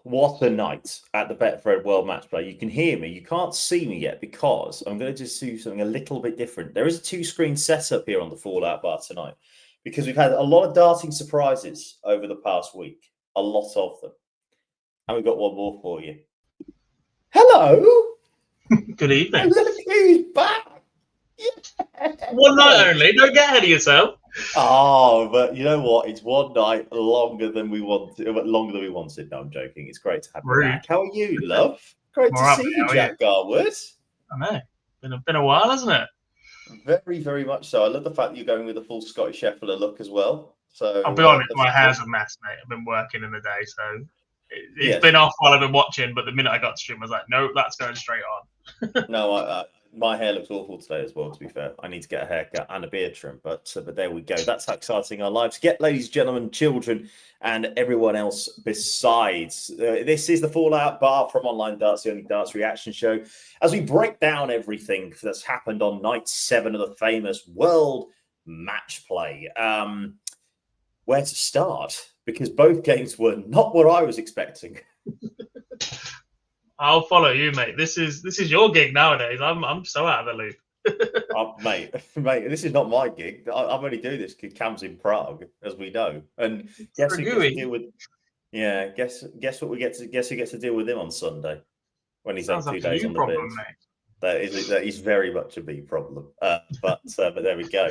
what a night at the Betfred World Match Play. You can hear me. You can't see me yet because I'm going to just do something a little bit different. There is a 2-screen setup here on the Fallout bar tonight because we've had a lot of darting surprises over the past week. A lot of them. And we've got one more for you. Hello. Good evening. Look who's back. Yeah. One night only. Don't get ahead of yourself. Oh, but you know what? It's one night longer than we wanted. No, I'm joking. It's great to have you back. How are you, love? Great to see you, Jack Garwood. I know. Been a while, hasn't it? Very, very much so. I love the fact that you're going with a full Scottish Sheffler look as well. So I'll be honest, my hair's a mess, mate. I've been working in the day, so it's been off while I've been watching. But the minute I got to stream, I was like, nope, that's going straight on. No, my hair looks awful today as well, to be fair. I need to get a haircut and a beard trim, but there we go. That's how exciting our lives get, ladies and gentlemen, children, and everyone else besides. This is the Fallout Bar from Online Darts, the only darts reaction show, as we break down everything that's happened on night 7 of the famous World Match Play. Where to start? Because both games were not what I was expecting. I'll follow you, mate. This is your gig nowadays. I'm so out of the loop. Mate, this is not my gig. I'm only doing this because Cam's in Prague, as we know. And guess who gets to deal with? Yeah, guess what we get to. Guess who gets to deal with him on Sunday when he's had 2 days on the bench. That is very much a me problem. But there we go.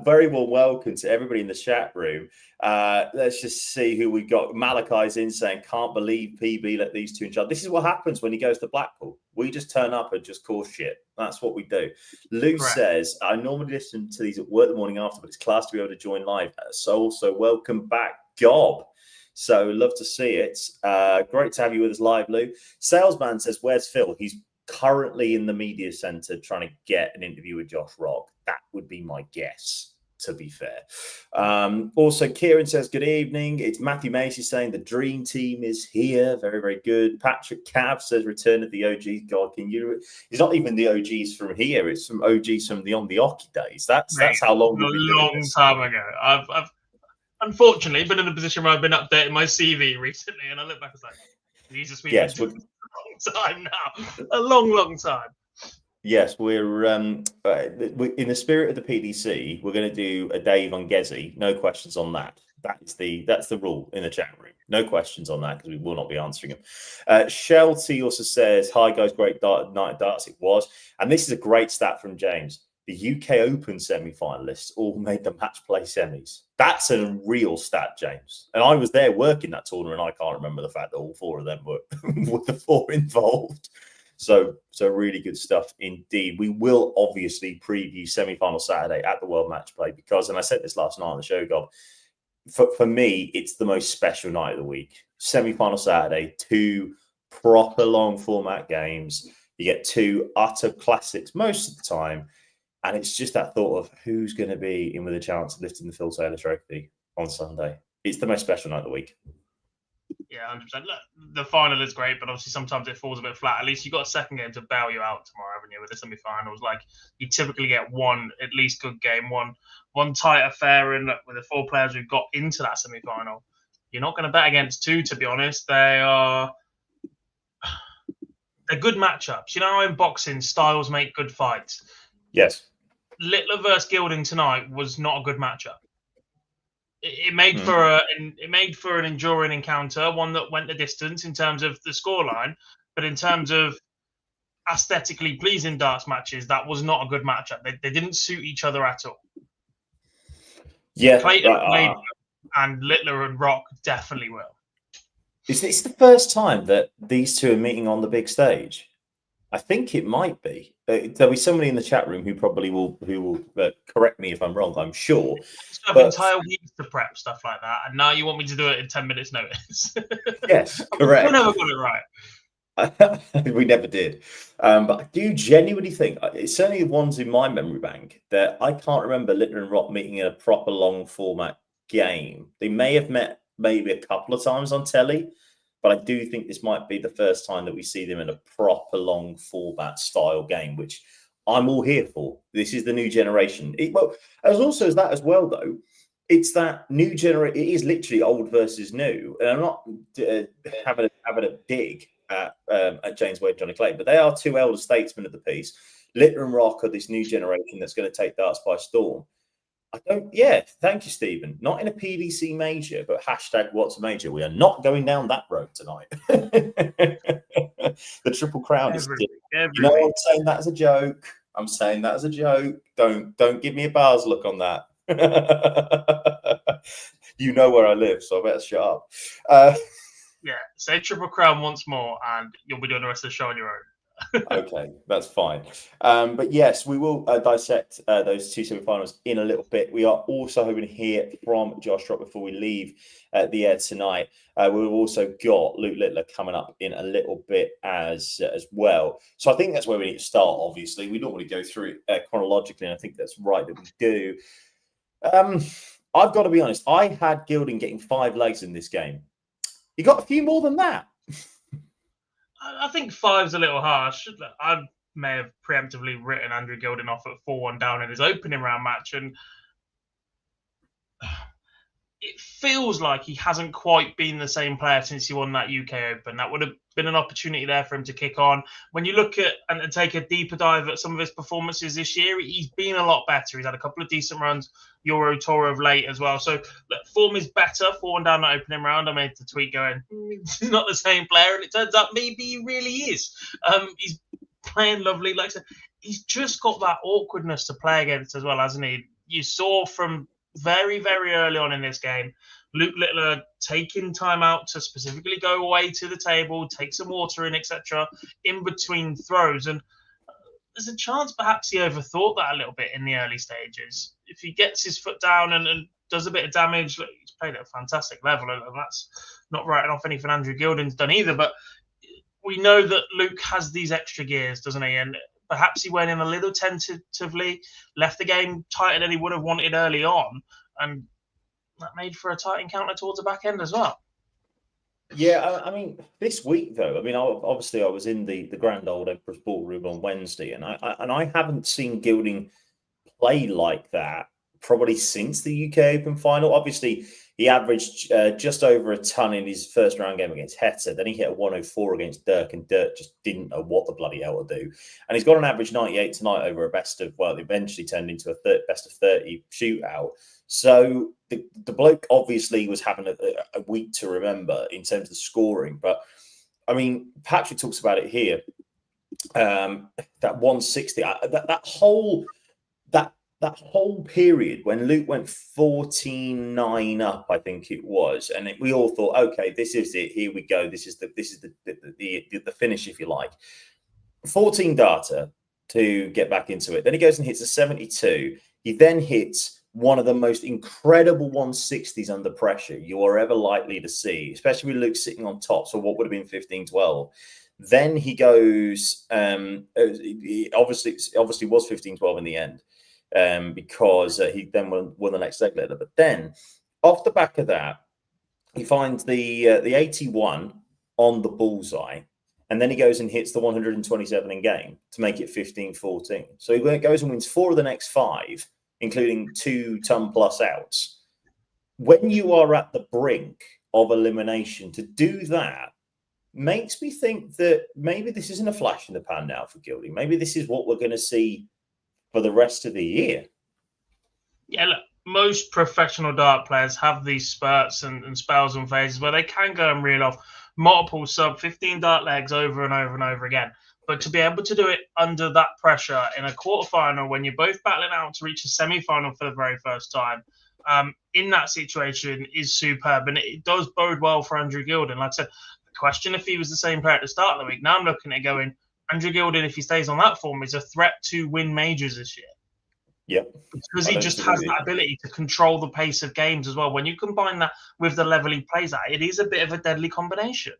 Very well welcome to everybody in the chat room. Let's just see who we got. Malachi's in saying, can't believe PB let these two in charge. This is what happens when he goes to Blackpool. We just turn up and just cause shit. That's what we do. Lou says, I normally listen to these at work the morning after, but it's class to be able to join live. So also welcome back, Gob. So love to see it. Great to have you with us live, Lou. Salesman says, where's Phil? He's currently in the media center trying to get an interview with Josh Rock. That would be my guess, to be fair. Also, Kieran says, good evening. It's Matthew Macy saying the dream team is here. Very, very good. Patrick Cav says, return of the OGs. God, can you... It's not even the OGs from here. It's from OGs from the On the Oki days. That's how long we've been doing this. A long time ago. I've unfortunately been in a position where I've been updating my CV recently, and I look back and like, Jesus, we've been doing a long time now. A long time. Yes, we're in the spirit of the PDC. We're going to do a Dave on Gezi. No questions on that. That's the rule in the chat room. No questions on that because we will not be answering them. Shelty also says, "Hi guys, great night of darts it was." And this is a great stat from James. The UK Open semi-finalists all made the match play semis. That's a real stat, James. And I was there working that tournament. I can't remember the fact that all 4 of them were the 4 involved. So really good stuff indeed. We will obviously preview semi-final Saturday at the World Match Play because, and I said this last night on the show, Gob, for me, it's the most special night of the week. Semi-final Saturday, 2 proper long format games. You get 2 utter classics most of the time. And it's just that thought of who's going to be in with a chance of lifting the Phil Taylor Trophy on Sunday. It's the most special night of the week. Yeah, 100%. Look, the final is great, but obviously sometimes it falls a bit flat. At least you've got a second game to bail you out tomorrow, haven't you, with the semi-finals? Like, you typically get one, at least good game, one tight affair in with the 4 players who got into that semi-final. You're not going to bet against 2, to be honest. They're good matchups. You know, in boxing, styles make good fights. Yes. Litler versus Gilding tonight was not a good matchup. It made for an enduring encounter, one that went the distance in terms of the scoreline, but in terms of aesthetically pleasing darts matches, that was not a good matchup. They didn't suit each other at all. Yeah, Clayton played, and Litler and Rock definitely will. Is this the first time that these 2 are meeting on the big stage? I think it might be. There'll be somebody in the chat room who will correct me if I'm wrong. I'm sure. I have entire weeks to prep stuff like that, and now you want me to do it in 10 minutes notice. Yes, correct. We never got it right. We never did. But I do genuinely think it's certainly the ones in my memory bank that I can't remember Litler and Rock meeting in a proper long format game. They may have met maybe a couple of times on telly. But I do think this might be the first time that we see them in a proper long format style game, which I'm all here for. This is the new generation. As well, though, it's that new generation. It is literally old versus new. And I'm not having having a dig at James Wade and Johnny Clayton, but they are two elder statesmen of the piece. Litler and Rock are this new generation that's going to take darts by storm. Thank you, Stephen. Not in a PDC major, but hashtag what's a major. We are not going down that road tonight. The Triple Crown is I'm saying that as a joke. I'm saying that as a joke. Don't give me a bars look on that. You know where I live, so I better shut up. Say Triple Crown once more, and you'll be doing the rest of the show on your own. Okay, that's fine. But yes, we will dissect those two semi-finals in a little bit. We are also hoping to hear from Josh Rock before we leave the air tonight. We've also got Luke Litler coming up in a little bit as well. So I think that's where we need to start, obviously. We don't want to go through it chronologically, and I think that's right that we do. I've got to be honest. I had Gilding getting 5 legs in this game. He got a few more than that. I think 5's a little harsh. I may have preemptively written Andrew Gilding off at 4-1 down in his opening round match, and it feels like he hasn't quite been the same player since he won that UK Open. That would have been an opportunity there for him to kick on. When you look at and take a deeper dive at some of his performances this year, he's been a lot better. He's had a couple of decent runs, Euro Tour of late as well. So form is better. 4-1 down that opening round. I made the tweet going, he's not the same player, and it turns out maybe he really is. He's playing lovely. Like I said, he's just got that awkwardness to play against as well, hasn't he? You saw from very, very early on in this game, Luke Litler taking time out to specifically go away to the table, take some water in, etc., in between throws. And there's a chance perhaps he overthought that a little bit in the early stages. If he gets his foot down and does a bit of damage, look, he's played at a fantastic level, and that's not writing off anything Andrew Gilding's done either. But we know that Luke has these extra gears, doesn't he? And perhaps he went in a little tentatively, left the game tighter than he would have wanted early on, and that made for a tight encounter towards the back end as well. Yeah, I mean, this week though, I mean, obviously I was in the grand old Emperor's Ballroom on Wednesday, and I haven't seen Gilding play like that probably since the UK Open final. Obviously, he averaged just over a ton in his first round game against Heta. Then he hit a 104 against Dirk, and Dirk just didn't know what the bloody hell to do. And he's got an average 98 tonight over a it eventually turned into a best of 30 shootout. So the bloke obviously was having a week to remember in terms of the scoring. But, I mean, Patrick talks about it here. That 160, that whole period when Luke went 14-9 up, I think it was, and we all thought, okay, this is it. Here we go. This is the finish, if you like. 14 darter to get back into it. Then he goes and hits a 72. He then hits one of the most incredible 160s under pressure you are ever likely to see, especially with Luke sitting on top. So what would have been 15-12. Then he goes. He obviously was 15-12 in the end. Because he then won the next leg later. But then, off the back of that, he finds the 81 on the bullseye, and then he goes and hits the 127 in game to make it 15-14. So he goes and wins 4 of the next 5, including 2 ton plus outs. When you are at the brink of elimination, to do that makes me think that maybe this isn't a flash in the pan now for Gilding. Maybe this is what we're going to see for the rest of the year. Yeah, look, most professional dart players have these spurts and spells and phases where they can go and reel off multiple sub-15 dart legs over and over and over again. But to be able to do it under that pressure in a quarterfinal when you're both battling out to reach a semi-final for the very first time, in that situation is superb. And it does bode well for Andrew Gilding. Like I said, the question if he was the same player at the start of the week, now I'm looking at going, Andrew Gilding, if he stays on that form, is a threat to win majors this year. Yeah. Because he just has that ability to control the pace of games as well. When you combine that with the level he plays at, it is a bit of a deadly combination.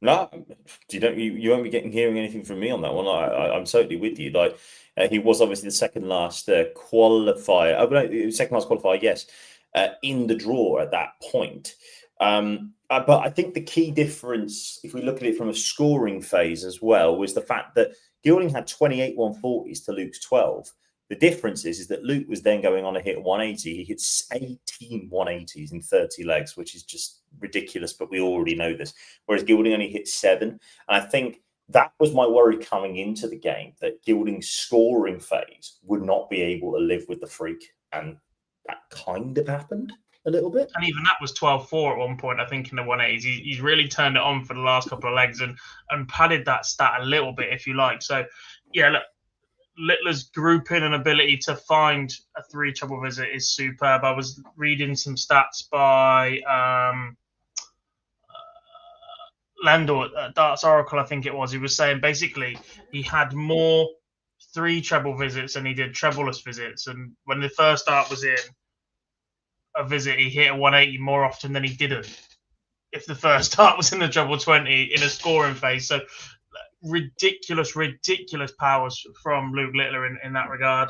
No, you won't be hearing anything from me on that one. I'm totally with you. Like he was obviously the second last qualifier. Second last qualifier, yes, in the draw at that point. But I think the key difference, if we look at it from a scoring phase as well, was the fact that Gilding had 28 140s to Luke's 12. The difference is that Luke was then going on a hit 180. He hits 18 180s in 30 legs, which is just ridiculous, but we already know this. Whereas Gilding only hit 7. And I think that was my worry coming into the game, that Gilding's scoring phase would not be able to live with the freak. And that kind of happened a little bit. And even that was 12-4 at one point, I think, in the 180s. He's really turned it on for the last couple of legs and padded that stat a little bit, if you like. So, yeah, look, Littler's grouping and ability to find a 3 treble visit is superb. I was reading some stats by Landor, Darts Oracle, I think it was. He was saying basically he had more 3 treble visits than he did trebleless visits. And when the first dart was in a visit, he hit a 180 more often than he didn't if the first dart was in the treble 20 in a scoring phase. So ridiculous powers from Luke Littler in that regard.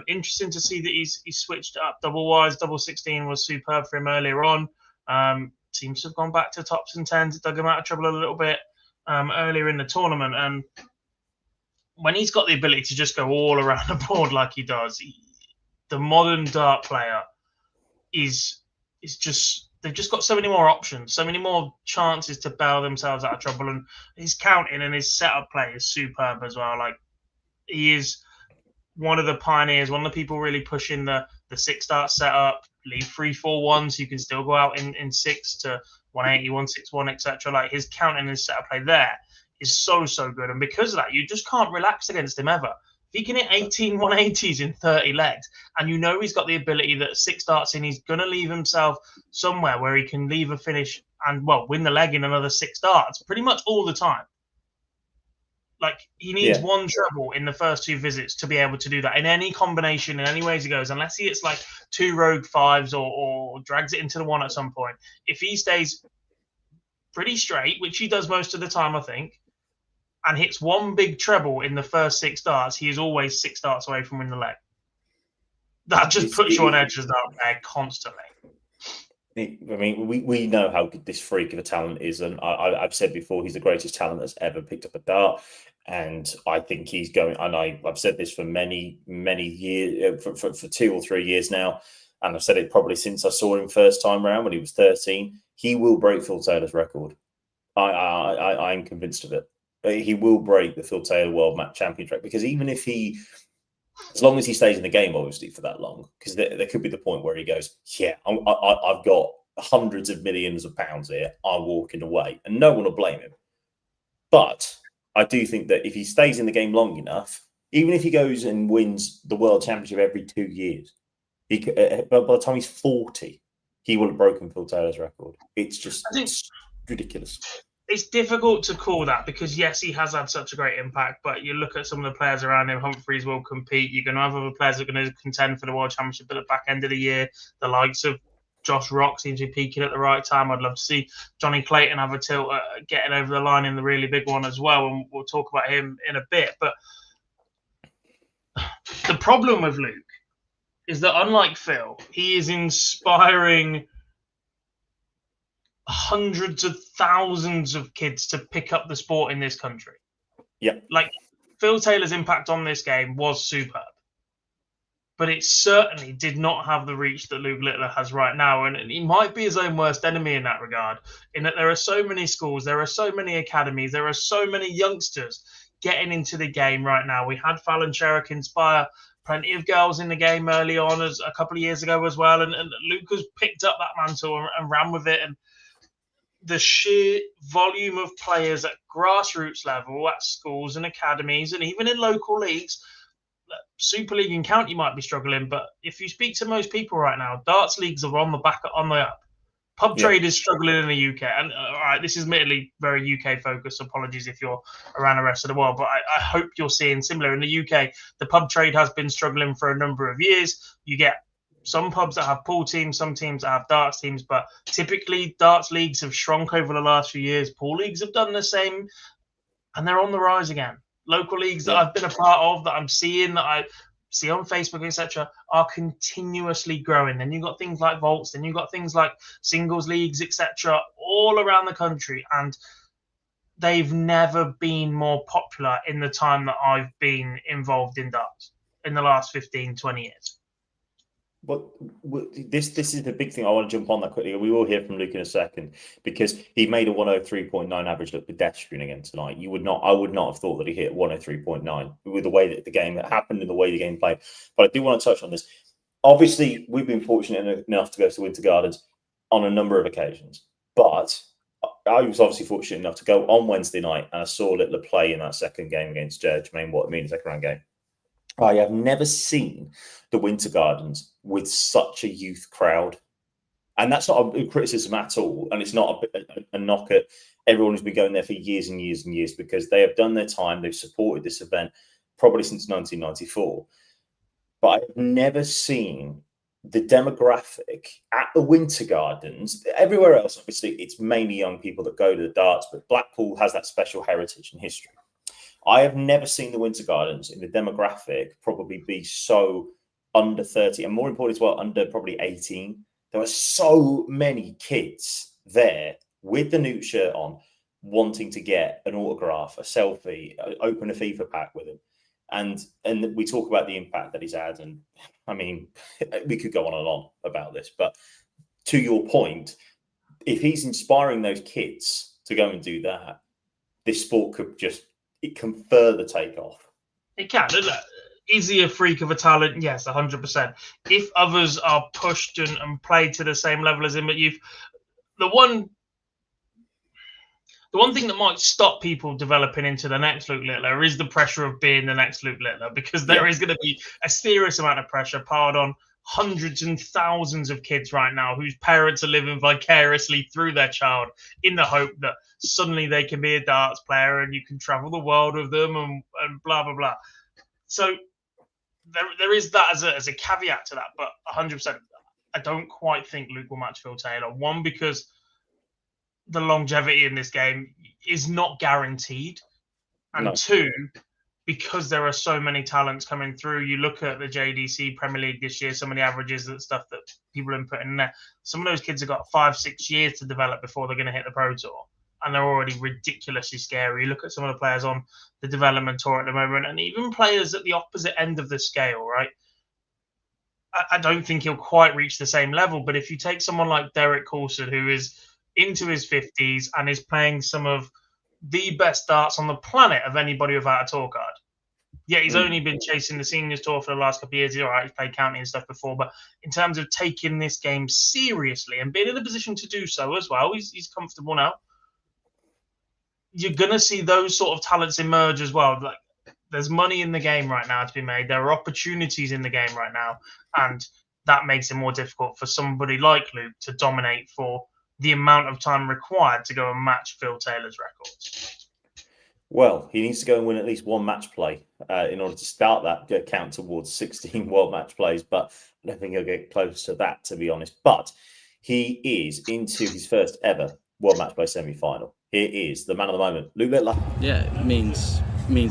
Interesting to see that he's switched up double wise. Double 16 was superb for him earlier on. Seems to have gone back to tops and tens. It dug him out of trouble a little bit earlier in the tournament. And when he's got the ability to just go all around the board like he does, the modern dart player is just, they've just got so many more options, so many more chances to bail themselves out of trouble. And his counting and his setup play is superb as well. Like, he is one of the pioneers, one of the people really pushing the 6-dart setup, leave 3-4-1 so you can still go out in 6 to 180, 161, etc. Like, his counting and his setup play there is so good. And because of that, you just can't relax against him ever. If he can hit 18 180s in 30 legs, and you know he's got the ability that 6 darts in, he's going to leave himself somewhere where he can leave a finish and, well, win the leg in another 6 darts pretty much all the time. Like, he needs 1 treble in the first 2 visits to be able to do that in any combination, in any ways he goes, unless he hits like 2 rogue 5s or drags it into the 1 at some point. If he stays pretty straight, which he does most of the time, I think, and hits 1 big treble in the first 6 darts, he is always 6 darts away from winning the leg. That just puts you on edge as that player constantly. I mean, we know how good this freak of a talent is, and I've said before, he's the greatest talent that's ever picked up a dart, and I think he's going. And I've said this for many years, for 2 or 3 years now, and I've said it probably since I saw him first time round when he was 13. He will break Phil Taylor's record. I'm convinced of it. He will break the Phil Taylor World Match Champion record, because even if he, as long as he stays in the game, obviously, for that long, because there could be the point where he goes, yeah, I've got hundreds of millions of pounds here, I'm walking away, and no one will blame him. But I do think that if he stays in the game long enough, even if he goes and wins the World Championship every 2 years, by the time he's 40, he will have broken Phil Taylor's record. It's just ridiculous. It's difficult to call that because, yes, he has had such a great impact, but you look at some of the players around him. Humphreys will compete. You're going to have other players that are going to contend for the World Championship at the back end of the year. The likes of Josh Rock seems to be peaking at the right time. I'd love to see Johnny Clayton have a tilt at getting over the line in the really big one as well, and we'll talk about him in a bit. But the problem with Luke is that, unlike Phil, he is inspiring hundreds of thousands of kids to pick up the sport in this country. Yeah. Like, Phil Taylor's impact on this game was superb, but it certainly did not have the reach that Luke Littler has right now. And he might be his own worst enemy in that regard, in that there are so many schools, there are so many academies, there are so many youngsters getting into the game right now. We had Fallon Sherrick inspire plenty of girls in the game early on, as a couple of years ago as well. And Luke has picked up that mantle and ran with it. And the sheer volume of players at grassroots level, at schools and academies, and even in local leagues, Super League and County might be struggling, but if you speak to most people right now, darts leagues are on the up. Pub trade is struggling in the UK. And all right, this is admittedly very UK focused. Apologies if you're around the rest of the world, but I hope you're seeing similar. In the UK, the pub trade has been struggling for a number of years. You get some pubs that have pool teams, some teams that have darts teams, but typically darts leagues have shrunk over the last few years. Pool leagues have done the same, and they're on the rise again. Local leagues that I've been a part of, that I'm seeing, that I see on Facebook, etc., are continuously growing. Then you've got things like vaults, then you've got things like singles leagues, etc., all around the country, and they've never been more popular in the time that I've been involved in darts. in the last 15, 20 years. But this is the big thing. I want to jump on that quickly. We will hear from Luke in a second, because he made a 103.9 average look pedestrian again tonight. I would not have thought that he hit 103.9 with the way that the game happened and the way the game played. But I do want to touch on this. Obviously, we've been fortunate enough to go to Winter Gardens on a number of occasions, but I was obviously fortunate enough to go on Wednesday night, and I saw Litler play in that second game against Jermaine Watt-Meany, second round game. I have never seen the Winter Gardens with such a youth crowd. And that's not a criticism at all. And it's not a knock at everyone who's been going there for years and years and years, because they have done their time. They've supported this event probably since 1994. But I've never seen the demographic at the Winter Gardens. Everywhere else, obviously, it's mainly young people that go to the darts, but Blackpool has that special heritage and history. I have never seen the Winter Gardens in the demographic probably be so under 30, and more importantly as well, under probably 18. There were so many kids there with the Newt shirt on, wanting to get an autograph, a selfie, open a FIFA pack with him. And we talk about the impact that he's had. And I mean, we could go on and on about this, but to your point, if he's inspiring those kids to go and do that, this sport it can further take off. It can. Is he a freak of a talent? Yes, 100%. If others are pushed and played to the same level as him at youth, the one thing that might stop people developing into the next Luke Littler is the pressure of being the next Luke Littler, because there is going to be a serious amount of pressure piled on hundreds and thousands of kids right now whose parents are living vicariously through their child in the hope that suddenly they can be a darts player and you can travel the world with them and blah, blah, blah. So there is that as a caveat to that, but 100%, I don't quite think Luke will match Phil Taylor. One, because the longevity in this game is not guaranteed. And two, because there are so many talents coming through. You look at the JDC Premier League this year, some of the averages and stuff that people have put in there. Some of those kids have got 5-6 years to develop before they're going to hit the Pro Tour. And they're already ridiculously scary. You look at some of the players on the development tour at the moment, and even players at the opposite end of the scale, right? I don't think he'll quite reach the same level. But if you take someone like Derek Coulson, who is into his 50s and is playing some of the best darts on the planet of anybody without a tour card. Yeah, he's only been chasing the seniors tour for the last couple of years. He's all right, he's played county and stuff before, but in terms of taking this game seriously and being in a position to do so as well, he's comfortable now. You're going to see those sort of talents emerge as well. Like, there's money in the game right now to be made. There are opportunities in the game right now, and that makes it more difficult for somebody like Luke to dominate for the amount of time required to go and match Phil Taylor's records. Well, he needs to go and win at least one match play in order to start that count towards 16 world match plays. But I don't think he'll get close to that, to be honest. But he is into his first ever world match play semi-final. Here is the man of the moment, Luke Littler. Yeah, it means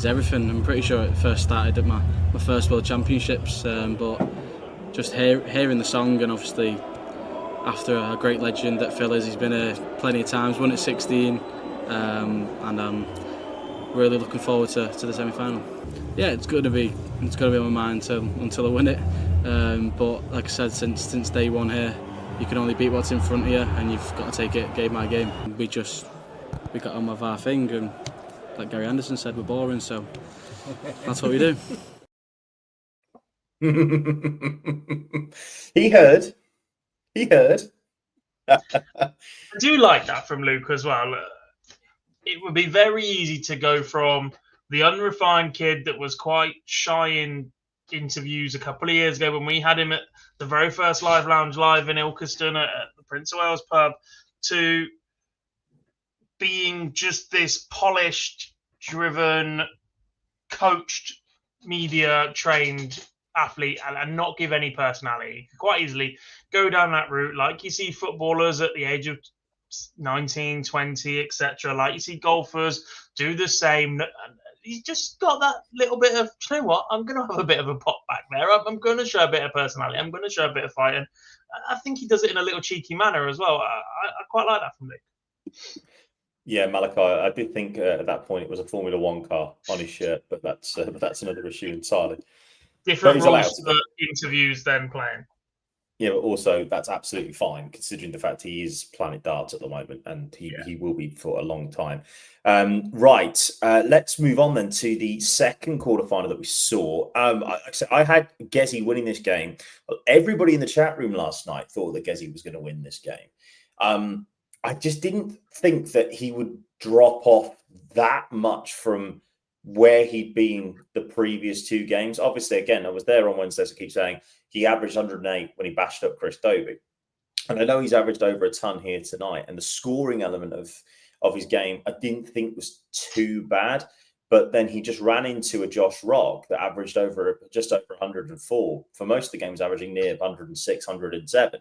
everything. I'm pretty sure it first started at my first World Championships, but just hearing the song, and obviously after a great legend that Phil is, he's been here plenty of times, won at 16, and I'm really looking forward to the semi-final. Yeah, it's going to be on my mind until I win it. But like I said, since day one here, you can only beat what's in front of you, and you've got to take it game by game. We got on with our thing, and like Gary Anderson said, we're boring, so that's what we do. He heard. I do like that from Luke as well. It would be very easy to go from the unrefined kid that was quite shy in interviews a couple of years ago when we had him at the very first Live Lounge live in Ilkeston at the Prince of Wales pub, to being just this polished, driven, coached, media-trained athlete and not give any personality. Quite easily go down that route, like you see footballers at the age of 19, 20, etc. Like you see golfers do the same. He's just got that little bit of, you know what, I'm going to have a bit of a pop back there. I'm going to show a bit of personality. I'm going to show a bit of fighting. I think he does it in a little cheeky manner as well. I quite like that from Luke. Yeah, Malachi, I did think at that point it was a Formula One car on his shirt, but that's another issue entirely. Different rules for interviews than playing. Yeah, but also that's absolutely fine considering the fact he is Planet Darts at the moment, and he will be for a long time. Right, let's move on then to the second quarterfinal that we saw. I had Gezi winning this game. Everybody in the chat room last night thought that Gezi was going to win this game. I just didn't think that he would drop off that much from where he'd been the previous two games. Obviously, again, I was there on Wednesday, so I keep saying he averaged 108 when he bashed up Chris Dobie. And I know he's averaged over a ton here tonight. And the scoring element of his game, I didn't think was too bad. But then he just ran into a Josh Rock that averaged just over 104. For most of the games, averaging near 106, 107.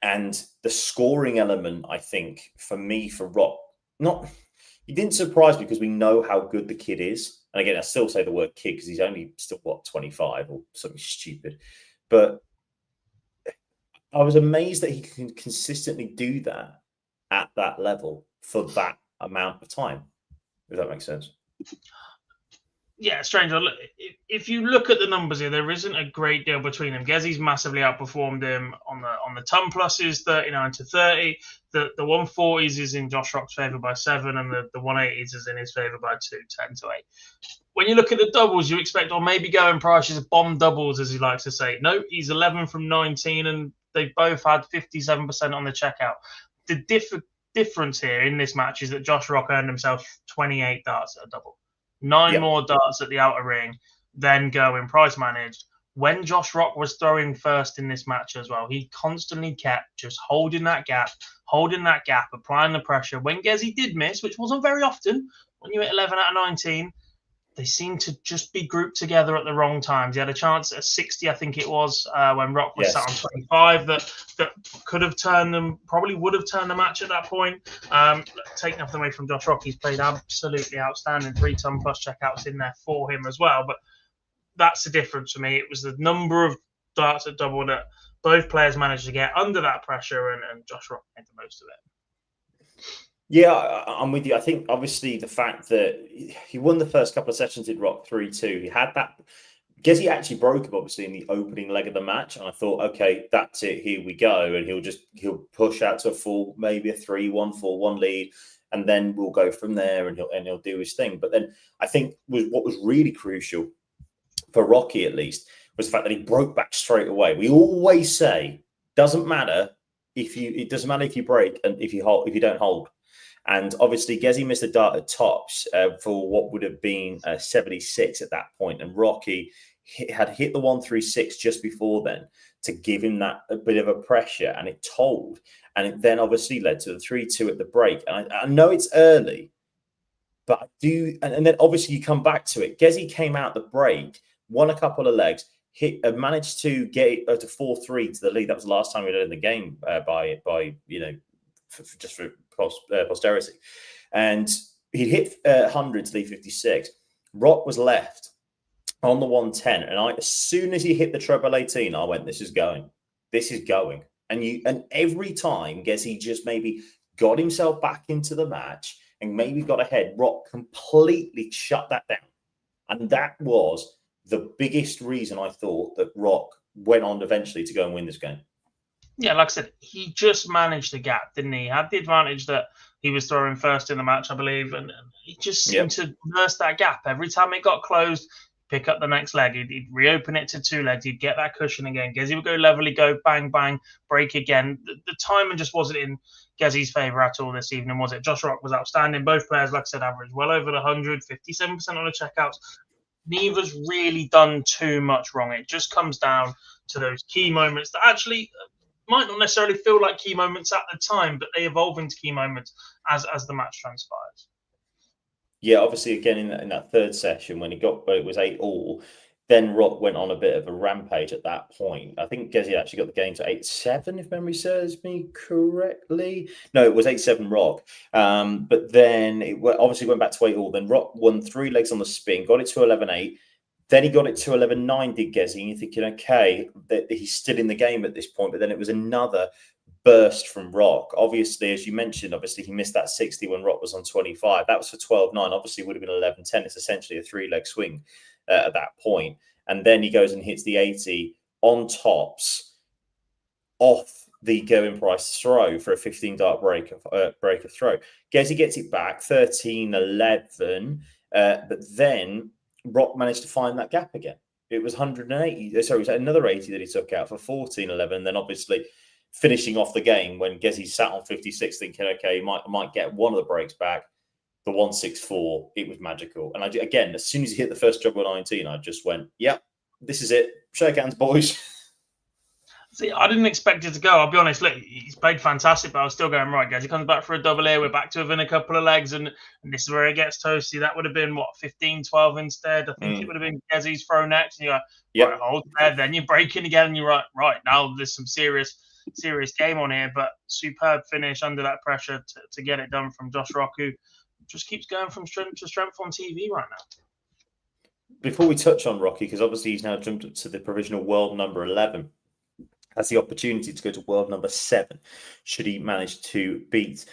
And the scoring element, I think, for Rock, he didn't surprise me because we know how good the kid is. And again, I still say the word kid because he's only still, 25 or something stupid. But I was amazed that he can consistently do that at that level for that amount of time. If that makes sense. Yeah, Stranger. If you look at the numbers here, there isn't a great deal between them. Gezi's massively outperformed him on the ton pluses, 39-30. The 140s is in Josh Rock's favour by 7, and the 180s is in his favour by 2, 10-8. When you look at the doubles, you expect, or maybe Gowan Price is bomb doubles, as he likes to say. No, he's 11 from 19, and they've both had 57% on the checkout. The difference here in this match is that Josh Rock earned himself 28 darts at a double. 9 more darts at the outer ring, then Gowan Price managed. When Josh Rock was throwing first in this match as well, he constantly kept just holding that gap, applying the pressure. When Gezi did miss, which wasn't very often, when you hit 11 out of 19, they seemed to just be grouped together at the wrong times. He had a chance at 60, I think it was, when Rock was sat on 25, that could have turned them, probably would have turned the match at that point. Take nothing away from Josh Rock. He's played absolutely outstanding. 3 ton plus checkouts in there for him as well. But that's the difference for me. It was the number of darts at double that both players managed to get under that pressure, and Josh Rock made the most of it. Yeah, I'm with you. I think obviously the fact that he won the first couple of sessions, did Rock 3-2. He had that. Gezi actually broke him obviously in the opening leg of the match, and I thought, okay, that's it. Here we go, and he'll push out to a full, maybe a 3-1, 4-1 lead, and then we'll go from there, and he'll do his thing. But then I think what was really crucial for Rocky, at least, was the fact that he broke back straight away. We always say doesn't matter if you break and if you don't hold. And obviously, Gezi missed a dart at tops for what would have been 76 at that point. And Rocky had hit the 136 just before then to give him that a bit of a pressure, and it told. And it then obviously led to the 3-2 at the break. And I know it's early, but I do. And then obviously you come back to it. Gezi came out the break, won a couple of legs, managed to get to 4-3 to the lead. That was the last time we did in the game by just for posterity. And he hit 100 to lead 56. Rock was left on the 110, and as soon as he hit the treble 18, I went, this is going. And every time, he just maybe got himself back into the match and maybe got ahead. Rock completely shut that down, and that was the biggest reason I thought that Rock went on eventually to go and win this game. Yeah, like I said, he just managed the gap, didn't he? He had the advantage that he was throwing first in the match, I believe, and he just seemed to nurse that gap. Every time it got closed, pick up the next leg. He'd reopen it to 2 legs. He'd get that cushion again. Gezi would go level, he'd go bang, bang, break again. The timing just wasn't in Gezi's favour at all this evening, was it? Josh Rock was outstanding. Both players, like I said, averaged well over the 100, 57% on the checkouts. Neither's really done too much wrong. It just comes down to those key moments that actually might not necessarily feel like key moments at the time, but they evolve into key moments as the match transpires. Yeah, obviously, again, in that third session, when it was 8-all, then Rock went on a bit of a rampage at that point. I think Gezi actually got the game to 8-7, if memory serves me correctly. No, it was 8-7 Rock. But then it obviously went back to 8-all. Then Rock won 3 legs on the spin, got it to 11-8. Then he got it to 11-9, did Gezi. And you're thinking, okay, that he's still in the game at this point. But then it was another burst from Rock. Obviously, as you mentioned, he missed that 60 when Rock was on 25. That was for 12-9. Obviously, it would have been 11-10. It's essentially a 3-leg swing at that point. and then he goes and hits the 80 on tops off the going price throw for a 15 dart break of throw. Gezi gets it back 13-11, but then Rock managed to find that gap again. It was 180. Sorry, it was another 80 that he took out for 14-11. Then obviously finishing off the game when Gezi sat on 56, thinking, okay, might get one of the breaks back. The 164, it was magical. And again, as soon as he hit the first juggle 19, I just went, yep, this is it. Shake hands, boys. See, I didn't expect it to go. I'll be honest. Look, he's played fantastic, but I was still going, right, guys. He comes back for a double here. We're back to within a couple of legs, and this is where it gets toasty. That would have been, 15-12 instead. I think it would have been Gezi's throw next. And you're like, right, hold there. Then you're breaking again, and you're right, now there's some serious game on here. But superb finish under that pressure to get it done from Josh Rock, who just keeps going from strength to strength on TV right now. Before we touch on Rocky, because obviously he's now jumped up to the provisional world number 11, has the opportunity to go to world number 7 should he manage to beat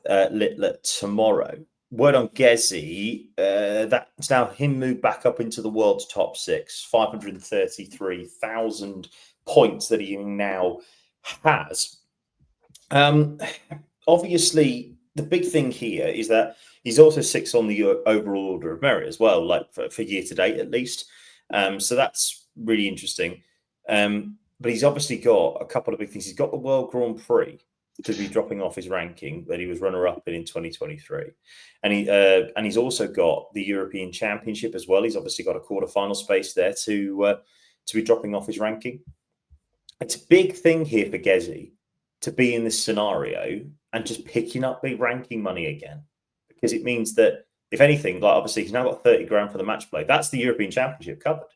Litler tomorrow. Word on Gezi, that's now him moved back up into the world's top 6, 533,000 points that he now has. Obviously, the big thing here is that he's also 6th on the overall order of merit as well, like for year to date at least. So that's really interesting. But he's obviously got a couple of big things. He's got the World Grand Prix to be dropping off his ranking that he was runner-up in 2023. And he's also got the European Championship as well. He's obviously got a quarterfinal space there to be dropping off his ranking. It's a big thing here for Gezi to be in this scenario and just picking up big ranking money again. Because it means that, if anything, like obviously he's now got 30 grand for the match play. That's the European Championship covered,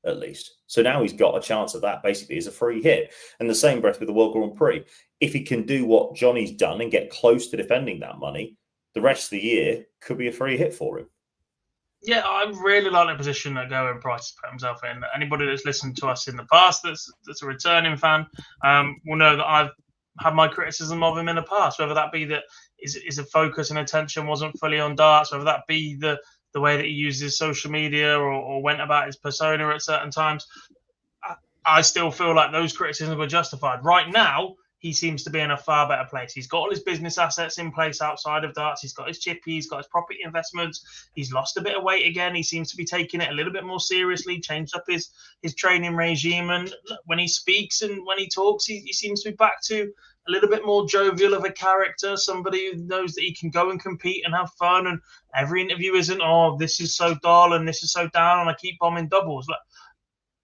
at least. So now he's got a chance of that basically as a free hit. And the same breath with the World Grand Prix. If he can do what Johnny's done and get close to defending that money, the rest of the year could be a free hit for him. Yeah, I really like the position that Goen Price has put himself in. Anybody that's listened to us in the past that's a returning fan will know that I've had my criticism of him in the past, whether that be that his focus and attention wasn't fully on darts, whether that be the way that he uses social media or went about his persona at certain times. I still feel like those criticisms were justified. Right now, he seems to be in a far better place. He's got all his business assets in place outside of darts. He's got his chippy, he's got his property investments. He's lost a bit of weight again. He seems to be taking it a little bit more seriously, changed up his training regime. And when he speaks and when he talks, he seems to be back to a little bit more jovial of a character, somebody who knows that he can go and compete and have fun. And every interview isn't, oh, this is so dull and this is so down and I keep bombing doubles. Look,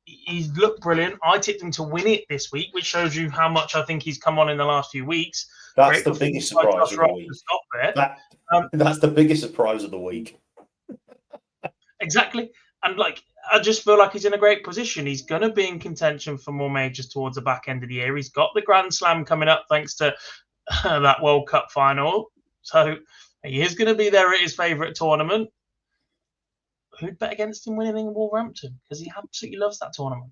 he's looked brilliant. I tipped him to win it this week, which shows you how much I think he's come on in the last few weeks. That's the biggest surprise of the week. That's the biggest surprise of the week. Exactly. And I just feel like he's in a great position. He's going to be in contention for more majors towards the back end of the year. He's got the Grand Slam coming up thanks to that World Cup final. So he is going to be there at his favourite tournament. Who'd bet against him winning in Wolverhampton? Because he absolutely loves that tournament.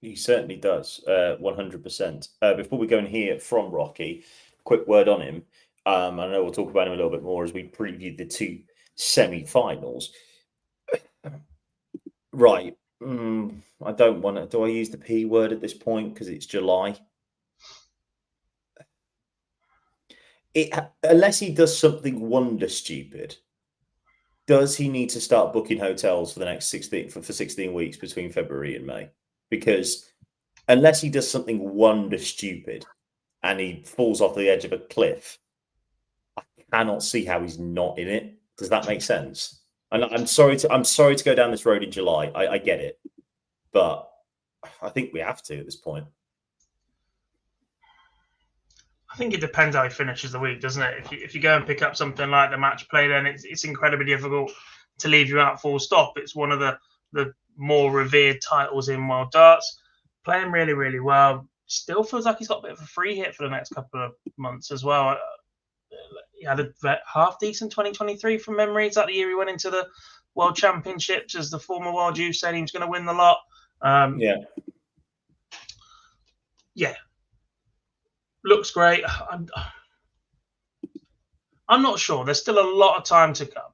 He certainly does, 100%. Before we go and hear from Rocky, quick word on him. I know we'll talk about him a little bit more as we preview the 2 semi-finals. Right. I don't want to. Do I use the P word at this point because it's July? Unless he does something wonder stupid, does he need to start booking hotels for the next 16 weeks between February and May? Because unless he does something wonder stupid and he falls off the edge of a cliff, I cannot see how he's not in it. Does that make sense? And I'm sorry to go down this road in July. I get it, but I think we have to at this point. I think it depends how he finishes the week, doesn't it? If you go and pick up something like the match play, then it's incredibly difficult to leave you out full stop. It's one of the more revered titles in world darts. Playing really, really well. Still feels like he's got a bit of a free hit for the next couple of months as well. He had a half decent 2023 from memory. Is that the year he went into the World Championships as the former world youth said he was going to win the lot? Yeah. Looks great. I'm not sure. There's still a lot of time to come.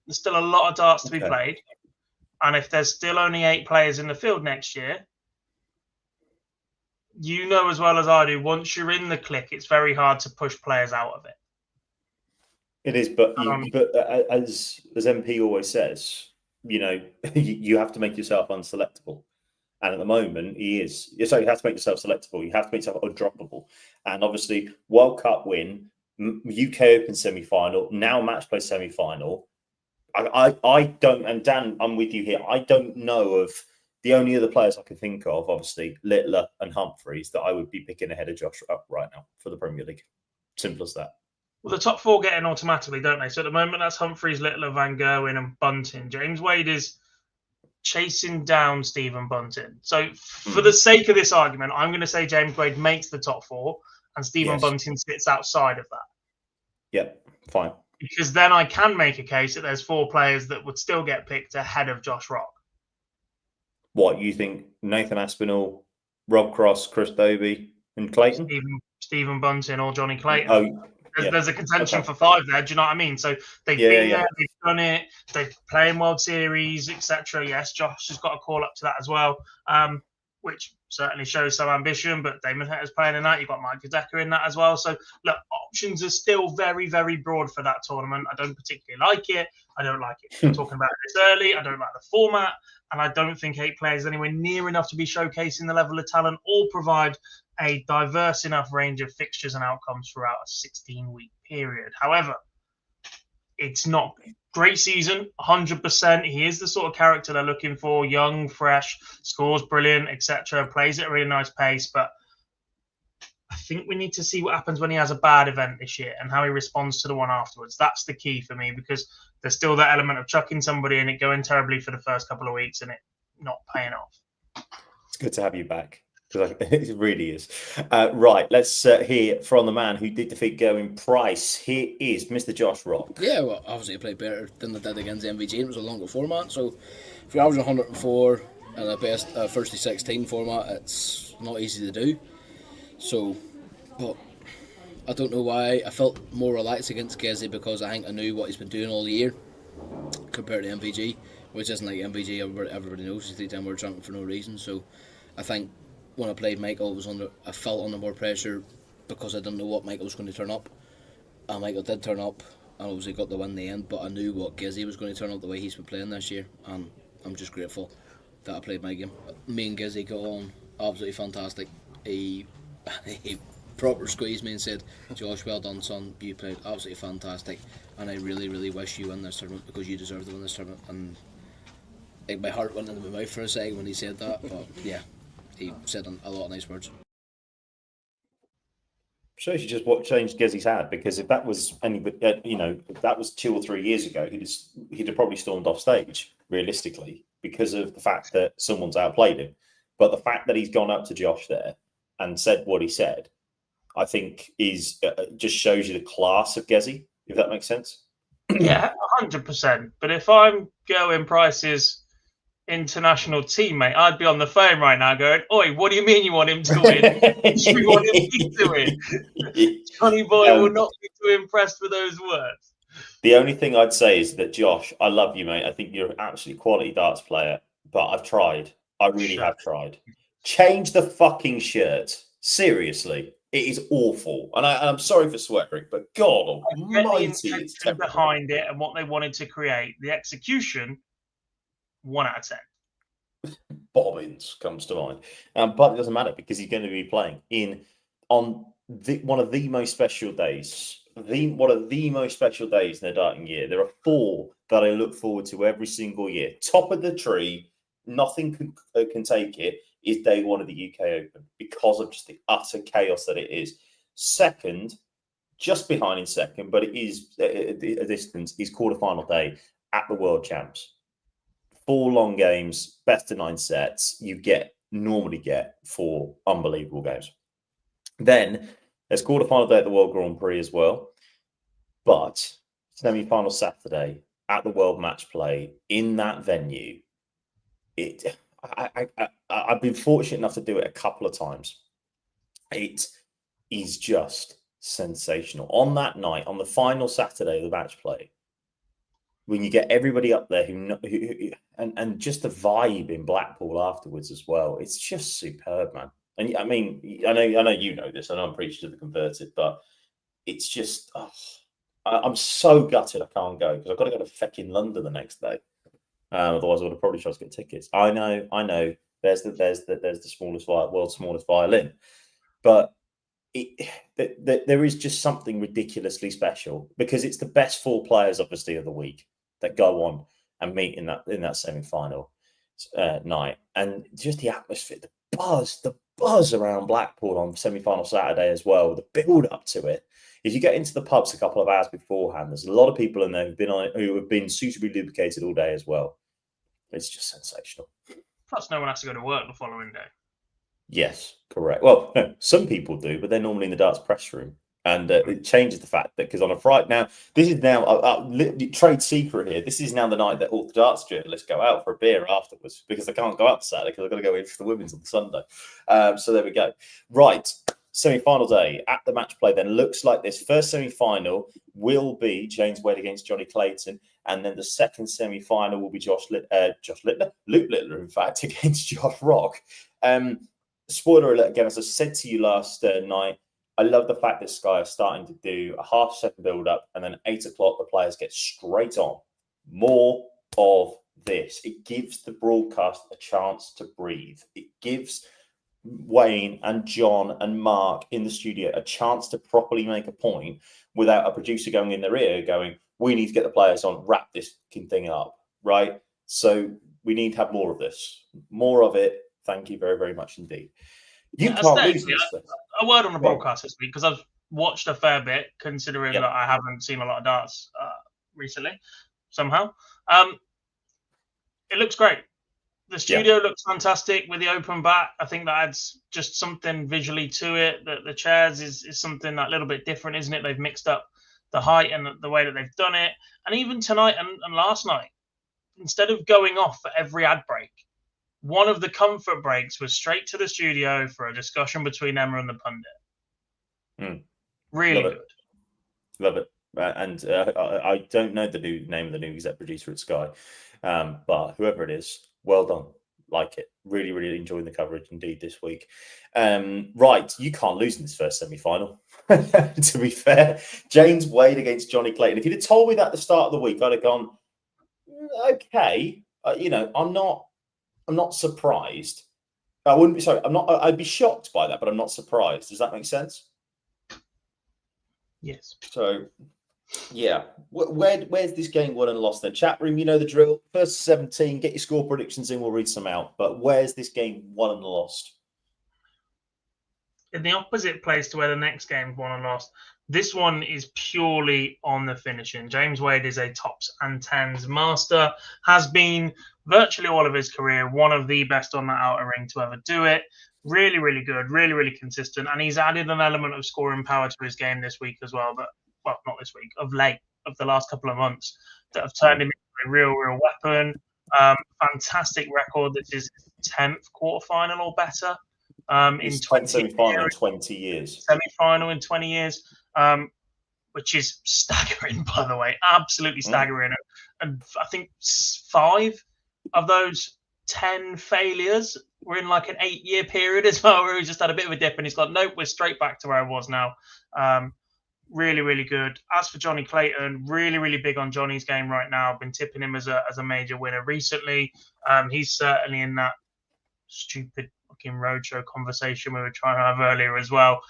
There's still a lot of darts to be played. And if there's still only 8 players in the field next year, you know as well as I do, once you're in the clique, it's very hard to push players out of it. It is, but as MP always says, you have to make yourself unselectable. And at the moment, he is. So you have to make yourself selectable. You have to make yourself undroppable. And obviously, World Cup win, UK Open semi-final, now Matchplay semi-final. I don't, and Dan, I'm with you here. I don't know of the only other players I can think of, obviously, Litler and Humphreys, that I would be picking ahead of Josh up right now for the Premier League. Simple as that. Well, the top 4 get in automatically, don't they? So at the moment, that's Humphreys, Littler, Van Gerwen, and Bunting. James Wade is chasing down Stephen Bunting. So for the sake of this argument, I'm going to say James Wade makes the top 4 and Stephen Bunting sits outside of that. Yep, fine. Because then I can make a case that there's 4 players that would still get picked ahead of Josh Rock. What, you think Nathan Aspinall, Rob Cross, Chris Dobie, and Clayton? Stephen Bunting or Johnny Clayton. Oh, there's a contention for 5 there. Do you know what I mean? So they've been there, they've done it, they've played in World Series, etc. Yes, Josh has got a call up to that as well, which certainly shows some ambition. But Damon Hetter's playing in that. You've got Mike Decker in that as well. So look, options are still very, very broad for that tournament. I don't particularly like it. I don't like it. I'm talking about this early. I don't like the format, and I don't think 8 players is anywhere near enough to be showcasing the level of talent or provide a diverse enough range of fixtures and outcomes throughout a 16-week period. However, it's not great season, 100%. He is the sort of character they're looking for, young, fresh, scores brilliant, etc., plays at a really nice pace. But I think we need to see what happens when he has a bad event this year and how he responds to the one afterwards. That's the key for me, because there's still that element of chucking somebody and it going terribly for the first couple of weeks and it not paying off. It's good to have you back. It really is. Right, let's hear from the man who did defeat Gerwin Price. Here is Mr. Josh Rock. Yeah, well, obviously I played better than I did against MVG. It was a longer format, so if you're averaging 104 in a best first to 16 format, it's not easy to do. So, but I don't know why I felt more relaxed against Gezi, because I think I knew what he's been doing all year compared to MVG, which isn't like MVG. Everybody knows he's 3-time world champion for no reason. So I think when I played Michael, I felt under more pressure because I didn't know what Michael was going to turn up. And Michael did turn up and obviously got the win in the end, but I knew what Gizzy was going to turn up the way he's been playing this year, and I'm just grateful that I played my game. Me and Gizzy got on absolutely fantastic. He proper squeezed me and said, "Josh, well done son, you played absolutely fantastic, and I really, really wish you win this tournament because you deserve to win this tournament." And like, my heart went into my mouth for a second when he said that, but yeah, he said a lot of nice words. Shows you just what change Gezzy's had, because if that was if that was 2 or 3 years ago, he'd have probably stormed off stage realistically because of the fact that someone's outplayed him. But the fact that he's gone up to Josh there and said what he said, I think is just shows you the class of Gezzy, if that makes sense. Yeah, 100%. But if I'm Gerwin Price's international teammate, I'd be on the phone right now going, "Oi, what do you mean you want him to win? You want him to win?" Johnny Boy will not be too impressed with those words. The only thing I'd say is that, Josh, I love you, mate. I think you're an absolutely quality darts player, but I've tried. I really have tried. Change the fucking shirt. Seriously. It is awful. And I'm sorry for swearing, but God almighty, it's terrible. Behind it and what they wanted to create. The execution, 1 out of 10. Bobbins comes to mind. But it doesn't matter because he's going to be playing on one of the most special days. One of the most special days in the darting year. There are 4 that I look forward to every single year. Top of the tree, nothing can take it, is day 1 of the UK Open because of just the utter chaos that it is. Second, just behind in second, but it is a distance, is quarterfinal day at the World Champs. 4 long games, best of 9 sets. You normally get 4 unbelievable games. Then there's quarterfinal day at the World Grand Prix as well. But semi-final Saturday at the World Matchplay in that venue, I've been fortunate enough to do it a couple of times. It is just sensational. On that night, on the final Saturday of the Matchplay, when you get everybody up there and just the vibe in Blackpool afterwards as well, it's just superb, man. And I mean, I know you know this. I know I'm preaching to the converted, but it's just I'm so gutted I can't go because I've got to go to fecking London the next day. Otherwise, I would have probably tried to get tickets. I know. There's the world's smallest violin, but there is just something ridiculously special because it's the best 4 players, obviously, of the week that go on and meet in that semi-final night, and just the atmosphere, the buzz around Blackpool on semi-final Saturday as well, the build up to it. If you get into the pubs a couple of hours beforehand, there's a lot of people in there who have been suitably lubricated all day as well. It's just sensational. Plus, no one has to go to work the following day. Yes, correct. Well, no, some people do, but they're normally in the darts press room. And it changes the fact that because on a Friday now, this is now a trade secret here. This is now the night that all the darts journalists go out for a beer afterwards because they can't go out Saturday because they've got to go in for the women's on Sunday. So there we go. Right, semi-final day at the match play. Then looks like this first semi-final will be James Wade against Johnny Clayton, and then the second semi-final will be Luke Litler, in fact, against Josh Rock. Spoiler alert again, as I said to you last night. I love the fact that Sky is starting to do a half-second build-up, and then 8 o'clock, the players get straight on. More of this. It gives the broadcast a chance to breathe. It gives Wayne and John and Mark in the studio a chance to properly make a point without a producer going in their ear going, we need to get the players on, wrap this thing up, right? So we need to have more of this. More of it. Thank you very, very much indeed. You can't lose this. A word on the broadcast this week because I've watched a fair bit, considering that I haven't seen a lot of darts recently. Somehow, it looks great. The studio looks fantastic with the open back. I think that adds just something visually to it. That the chairs is something that a little bit different, isn't it? They've mixed up the height and the way that they've done it. And even tonight and last night, instead of going off for every ad break, one of the comfort breaks was straight to the studio for a discussion between Emma and the pundit. Really good. Love it. And I don't know the name of the new exec producer at Sky, but whoever it is, well done. Like it. Really, really enjoying the coverage indeed this week. Right, you can't lose in this first semi-final. To be fair, James Wade against Johnny Clayton. If you'd have told me that at the start of the week, I'd have gone, okay. I'm not surprised. I wouldn't be sorry. I'd be shocked by that, but I'm not surprised. Does that make sense? Yes. So, yeah. Where's this game won and lost? Then chat room, you know the drill. First 17, get your score predictions in. We'll read some out. But where's this game won and lost? In the opposite place to where the next game won and lost. This one is purely on the finishing. James Wade is a tops and tens master. Has been virtually all of his career one of the best on that outer ring to ever do it. Really, really good. Really, really consistent. And he's added an element of scoring power to his game this week as well. But, well, not this week. Of the last couple of months that have turned him into a real weapon. Fantastic record. This is his 10th quarterfinal or better. In 20 semi-final in 20 years. Semi-final in 20 years. Which is staggering, by the way, absolutely staggering. And I think 5 of those 10 failures were in like an 8-year period as well, where he just had a bit of a dip and he's gone, nope, we're straight back to where I was now. Really, really good. As for Johnny Clayton, really, really big on Johnny's game right now. I've been tipping him as a major winner recently. He's certainly in that stupid fucking roadshow conversation we were trying to have earlier as well.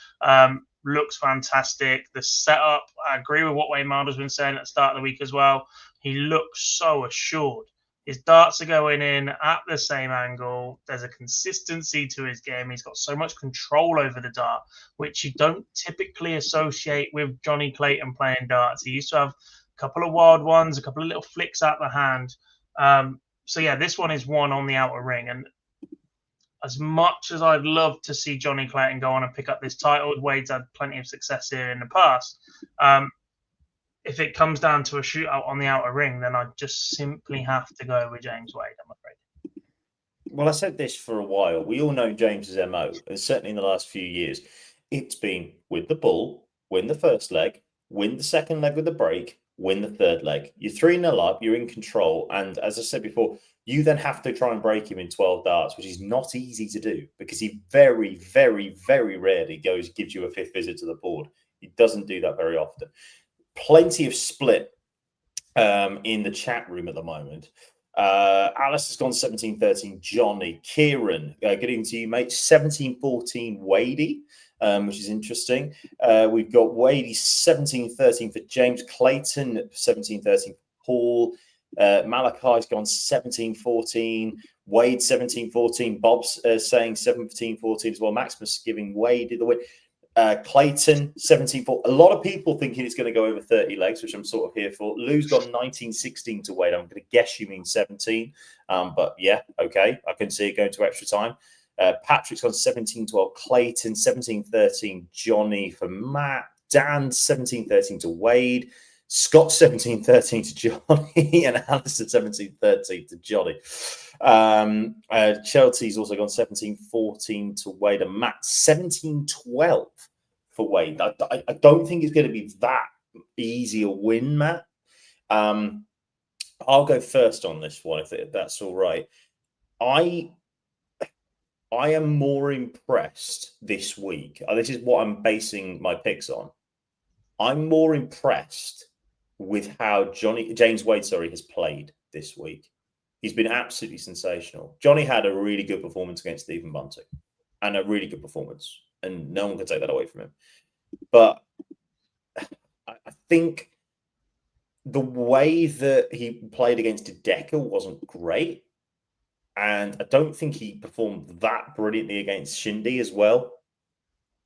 Looks fantastic. The setup, I agree with what Wayne Milder's been saying at the start of the week as well. He looks so assured. His darts are going in at the same angle. There's a consistency to his game. He's got so much control over the dart, which you don't typically associate with Johnny Clayton playing darts. He used to have a couple of wild ones, a couple of little flicks out the hand. So yeah, this one is one on the outer ring. And as much as I'd love to see Johnny Clayton go on and pick up this title, Wade's had plenty of success here in the past. If it comes down to a shootout on the outer ring, then I just simply have to go with James Wade, I'm afraid. Well, I said this for a while. We all know James's MO, and certainly in the last few years, it's been win the ball, win the first leg, win the second leg with the break, win the third leg. You're 3-0 up, you're in control. And as I said before, you then have to try and break him in 12 darts, which is not easy to do because he very, very, very rarely gives you a fifth visit to the board. He doesn't do that very often. Plenty of split in the chat room at the moment. Alice has gone 17-13. Johnny, Kieran, good evening to you, mate. 17-14. Wadey, which is interesting. We've got Wadey 17-13 for James. Clayton 17-13. Paul. Malachi's gone 17-14. Wade 17-14. Bob's saying 17-14 as well. Maximus giving Wade the win. Clayton 17-4. A lot of people thinking it's going to go over 30 legs, which I'm sort of here for. Lou's gone 19-16 to Wade. I'm going to guess you mean 17. But yeah, okay. I can see it going to extra time. Patrick's gone 17-12. Clayton 17-13. Johnny for Matt. Dan 17-13 to Wade. Scott 17-13 to Johnny. And Alistair 17-13 to Johnny. Chelsea's also gone 17-14 to Wade, and Matt 17-12 for Wade. I don't think it's going to be that easy a win, Matt. I'll go first on this one if that's all right. I am more impressed this week. This is what I'm basing my picks on. I'm more impressed with how James Wade has played this week. He's been absolutely sensational. Johnny had a really good performance against Stephen Bunting, and a really good performance, and no one can take that away from him. But I think the way that he played against Decker wasn't great, and I don't think he performed that brilliantly against Shindy as well.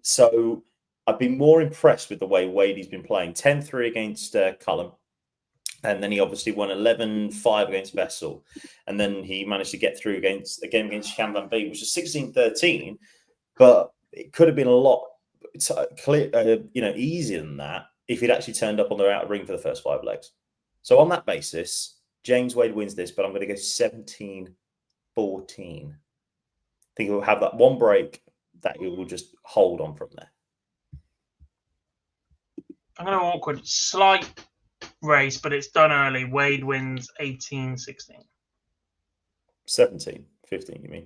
So I've been more impressed with the way Wadey's been playing. 10-3 against Cullen. And then he obviously won 11-5 against Vessel. And then he managed to get through against Shan Van Beek, which was 16-13. But it could have been a lot easier than that if he'd actually turned up on the outer ring for the first 5 legs. So on that basis, James Wade wins this, but I'm going to go 17-14. I think he'll have that one break that he will just hold on from there. I'm going to awkward. Slight race, but it's done early. Wade wins 18-16. 17-15, you mean?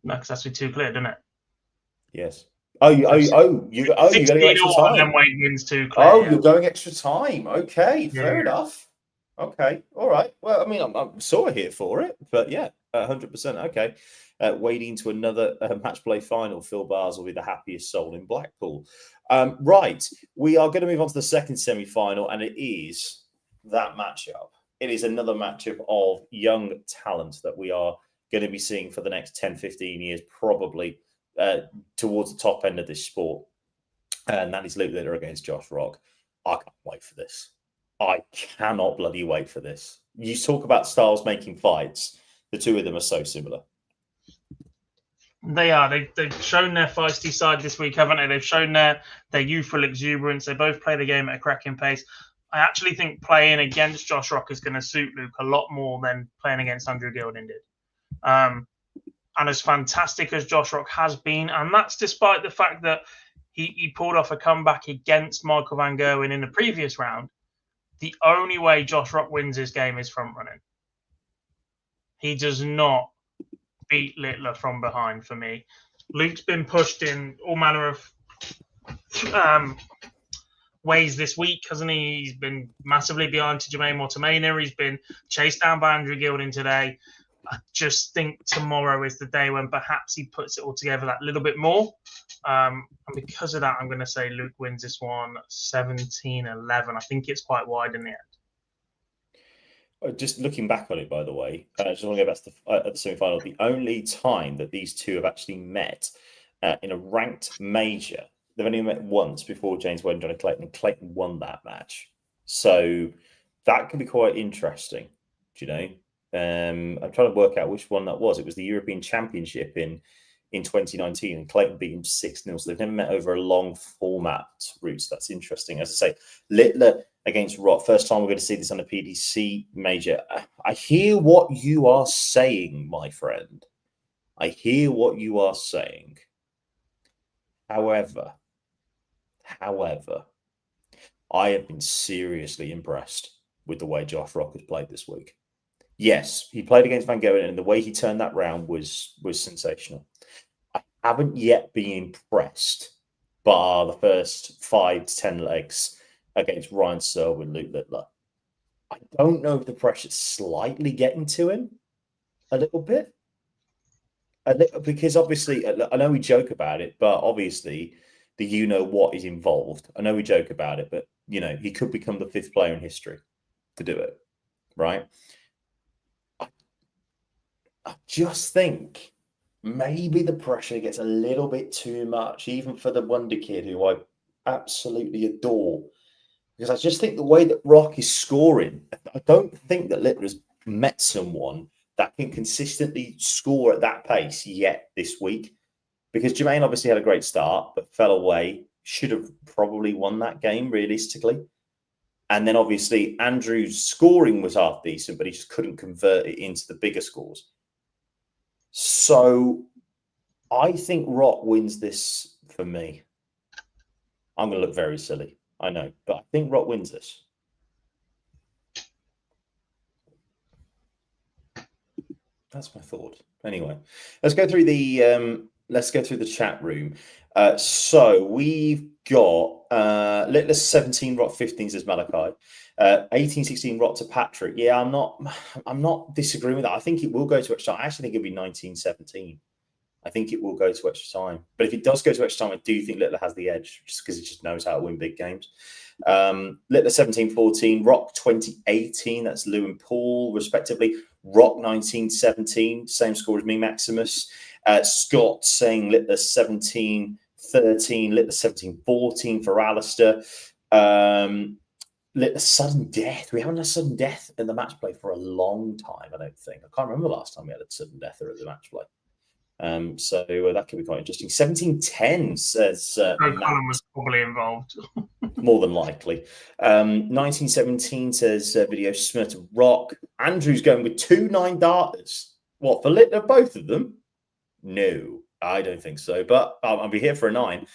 No, because that's too clear, doesn't it? Yes. You're going extra time. And then Wade wins 2 clear. Oh, yeah. You're going extra time. Okay, fair enough. Okay, all right. Well, I mean, I'm sort of here for it, but yeah, 100%. Okay. Wading to another match play final. Phil Bars will be the happiest soul in Blackpool. Right. We are going to move on to the second semi-final, and it is that matchup. It is another matchup of young talent that we are going to be seeing for the next 10, 15 years, probably towards the top end of this sport. And that is Luke Litler against Josh Rock. I can't wait for this. I cannot bloody wait for this. You talk about styles making fights. The two of them are so similar. They are. They've shown their feisty side this week, haven't they? They've shown their youthful exuberance. They both play the game at a cracking pace. I actually think playing against Josh Rock is going to suit Luke a lot more than playing against Andrew Gilding did. And as fantastic as Josh Rock has been, and that's despite the fact that he pulled off a comeback against Michael Van Gerwen in the previous round, the only way Josh Rock wins this game is front running. He does not beat Litler from behind for me. Luke's been pushed in all manner of ways this week, hasn't he? He's been massively behind to Jermaine Mortamania. He's been chased down by Andrew Gilding today. I just think tomorrow is the day when perhaps he puts it all together that little bit more. And because of that, I'm going to say Luke wins this one 17-11. I think it's quite wide in the end. Just looking back on it, by the way, I just want to go back to the semi-final. The only time that these two have actually met in a ranked major, they've only met once before James Wade and Johnny Clayton, and Clayton won that match. So that can be quite interesting, do you know? I'm trying to work out which one that was. It was the European Championship in 2019, and Clayton beat him 6-0. So they've never met over a long format route. So that's interesting. As I say, Litler against Rock. First time we're going to see this on a PDC major. I hear what you are saying, my friend. I hear what you are saying. However, I have been seriously impressed with the way Josh Rock has played this week. Yes, he played against Van Gogh, and the way he turned that round was sensational. I haven't yet been impressed by the first 5 to 10 legs against Ryan Searle with Luke Littler. I don't know if the pressure's slightly getting to him a little bit. Because obviously, I know we joke about it, but obviously, what is involved. I know we joke about it, but he could become the 5th player in history to do it, right? I just think maybe the pressure gets a little bit too much, even for the Wonder Kid, who I absolutely adore. Because I just think the way that Rock is scoring, I don't think that Littler's met someone that can consistently score at that pace yet this week. Because Jermaine obviously had a great start, but fell away. Should have probably won that game, realistically. And then obviously Andrew's scoring was half decent, but he just couldn't convert it into the bigger scores. So I think Rock wins this for me. I'm going to look very silly, I know, but I think Rock wins this. That's my thought. Anyway, let's go through the chat room. So we've got Littler 17, Rock 15 says Malachi. 18-16 Rock to Patrick. Yeah, I'm not disagreeing with that. I think it will go to extra time. I actually think it'll be 19-17. I think it will go to extra time. But if it does go to extra time, I do think Littler has the edge just because it just knows how to win big games. Littler 17-14, Rock 20-18. That's Lou and Paul, respectively. Rock 19-17, same score as me, Maximus. Scott saying Littler 17-13, Littler 17-14 for Alistair. Littler sudden death. We haven't had sudden death in the match play for a long time, I don't think. I can't remember the last time we had a sudden death at the match play. So that could be quite interesting. 17-10 says Colin was probably involved. More than likely. 19-17 says video Smith Rock. Andrew's going with 2 9-darters. What, for Littler, both of them? No, I don't think so, but I'll be here for a 9.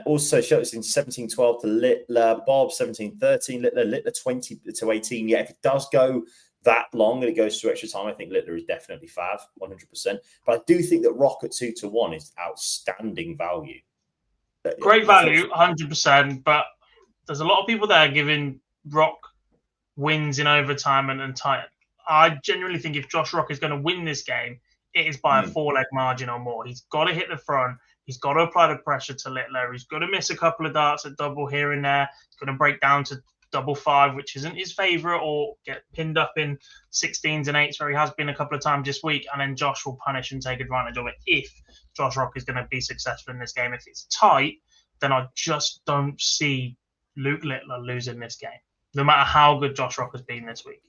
Also, shows in 17-12 to Littler. Bob 17-13. Littler 20-18. Yeah, if it does go that long and it goes to extra time, I think Littler is definitely fav, 100%. But I do think that Rock at 2-1 is outstanding value. Great value, 100%. But there's a lot of people there giving Rock wins in overtime and tight. I genuinely think if Josh Rock is going to win this game, it is by a 4-leg margin or more. He's got to hit the front. He's got to apply the pressure to Littler. He's got to miss a couple of darts at double here and there. He's got to break down to double 5, which isn't his favourite, or get pinned up in 16s and 8s where he has been a couple of times this week, and then Josh will punish and take advantage of it if Josh Rock is going to be successful in this game. If it's tight, then I just don't see Luke Littler losing this game, no matter how good Josh Rock has been this week.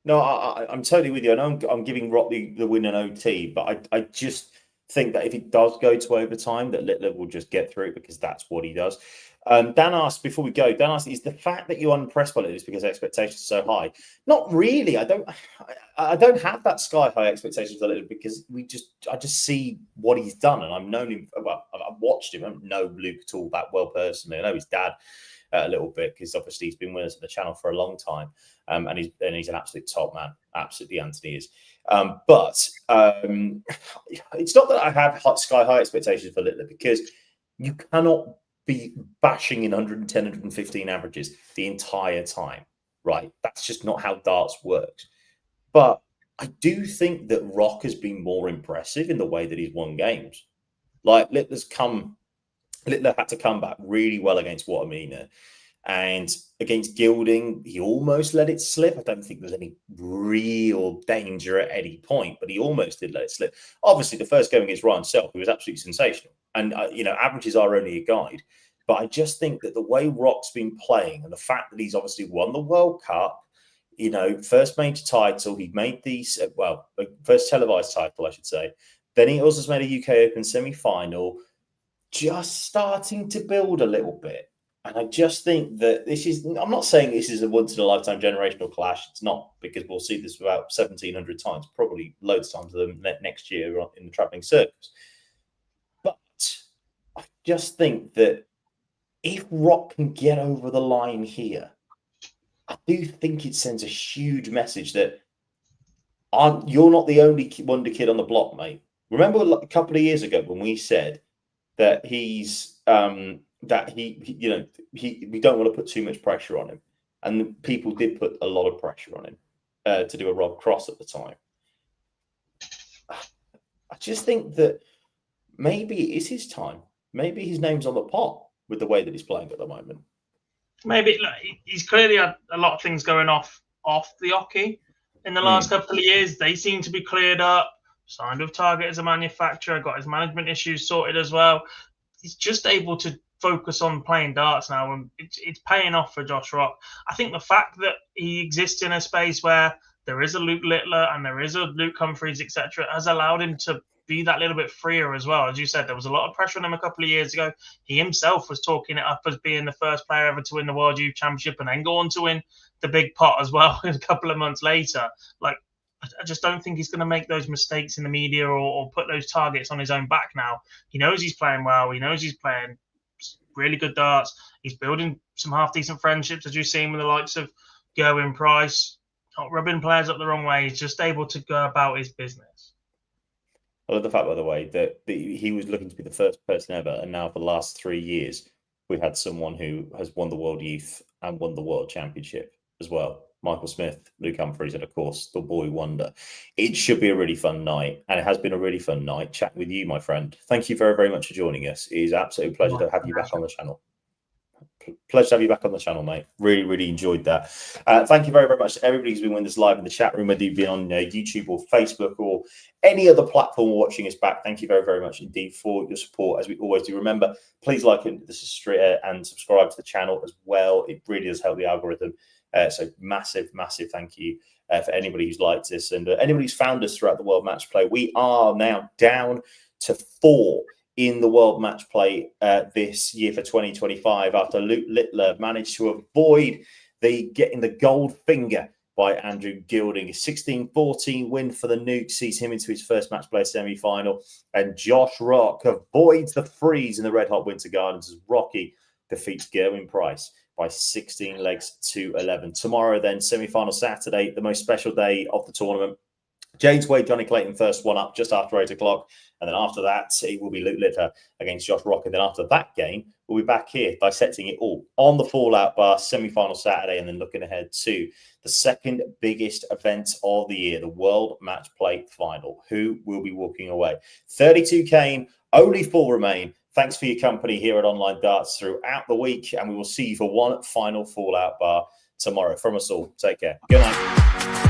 No, I'm totally with you. I know I'm giving Rock the win in OT, but I just think that if it does go to overtime, that Littler will just get through it because that's what he does. Dan asked, before we go, is the fact that you're unimpressed by Littler because expectations are so high? Not really. I don't have that sky high expectations for Littler because I just see what he's done, and I've known him. Well, I've watched him. I don't know Luke at all that well personally. I know his dad a little bit because obviously he's been with us at the channel for a long time, and he's an absolute top man. Absolutely, Anthony is. But it's not that I have sky high expectations for Littler because you cannot be bashing in 110, 115 averages the entire time, right? That's just not how darts works. But I do think that Rock has been more impressive in the way that he's won games. Like Littler had to come back really well against Watamina, and against Gilding, he almost let it slip. I don't think there's any real danger at any point, but he almost did let it slip. Obviously, the first game against Ryan Self, he was absolutely sensational. And, averages are only a guide. But I just think that the way Rock's been playing and the fact that he's obviously won the World Cup, first major title, he made these, first televised title, I should say. Then he also made a UK Open semi-final, just starting to build a little bit. And I just think that I'm not saying this is a once-in-a-lifetime generational clash. It's not, because we'll see this about 1,700 times, probably loads of times next year in the travelling circus. But I just think that if Rock can get over the line here, I do think it sends a huge message that you're not the only wonder kid on the block, mate. Remember a couple of years ago when we said that he's we don't want to put too much pressure on him, and people did put a lot of pressure on him to do a Rob Cross at the time. I just think that maybe it is his time. Maybe his name's on the pot with the way that he's playing at the moment. Maybe he's clearly had a lot of things going off the hockey in the last couple of years. They seem to be cleared up. Signed with Target as a manufacturer, got his management issues sorted as well. He's just able to focus on playing darts now, and it's paying off for Josh Rock. I think the fact that he exists in a space where there is a Luke Littler and there is a Luke Humphries, etc., has allowed him to be that little bit freer as well. As you said, there was a lot of pressure on him a couple of years ago. He himself was talking it up as being the first player ever to win the World Youth Championship and then go on to win the big pot as well a couple of months later. I just don't think he's going to make those mistakes in the media or put those targets on his own back now. He knows he's playing well. He knows he's playing really good darts. He's building some half-decent friendships, as you've seen with the likes of Gerwin Price. Not rubbing players up the wrong way. He's just able to go about his business. I love the fact, by the way, that he was looking to be the first person ever, and now for the last 3 years, we've had someone who has won the World Youth and won the World Championship as well. Michael Smith, Luke Humphries, and of course, the boy wonder. It should be a really fun night, and it has been a really fun night chatting with you, my friend. Thank you very, very much for joining us. It is an absolute pleasure to have you back on the channel. Pleasure to have you back on the channel, mate. Really, really enjoyed that. Thank you very, very much to everybody who's been with us live in the chat room, whether you've been on YouTube or Facebook or any other platform watching us back. Thank you very, very much indeed for your support, as we always do. Remember, please like and subscribe to the channel as well. It really does help the algorithm. So massive, massive thank you for anybody who's liked this and anybody who's found us throughout the World Match Play. We are now down to 4 in the World Match Play this year for 2025 after Luke Littler managed to avoid getting the gold finger by Andrew Gilding. A 16-14 win for the Nuke sees him into his first Match Play semi-final, and Josh Rock avoids the freeze in the Red Hot Winter Gardens as Rocky defeats Gerwin Price by 16 legs to 11. Tomorrow, then, semi-final Saturday, the most special day of the tournament. James Wade, Johnny Clayton, first one up just after 8 o'clock. And then after that, it will be Luke Littler against Josh Rock. And then after that game, we'll be back here dissecting it all on the Fallout Bar, semi-final Saturday, and then looking ahead to the second biggest event of the year, the World Match Play Final. Who will be walking away? 32 came, only 4 remain. Thanks for your company here at Online Darts throughout the week, and we will see you for one final Fallout Bar tomorrow. From us all, take care. Good night.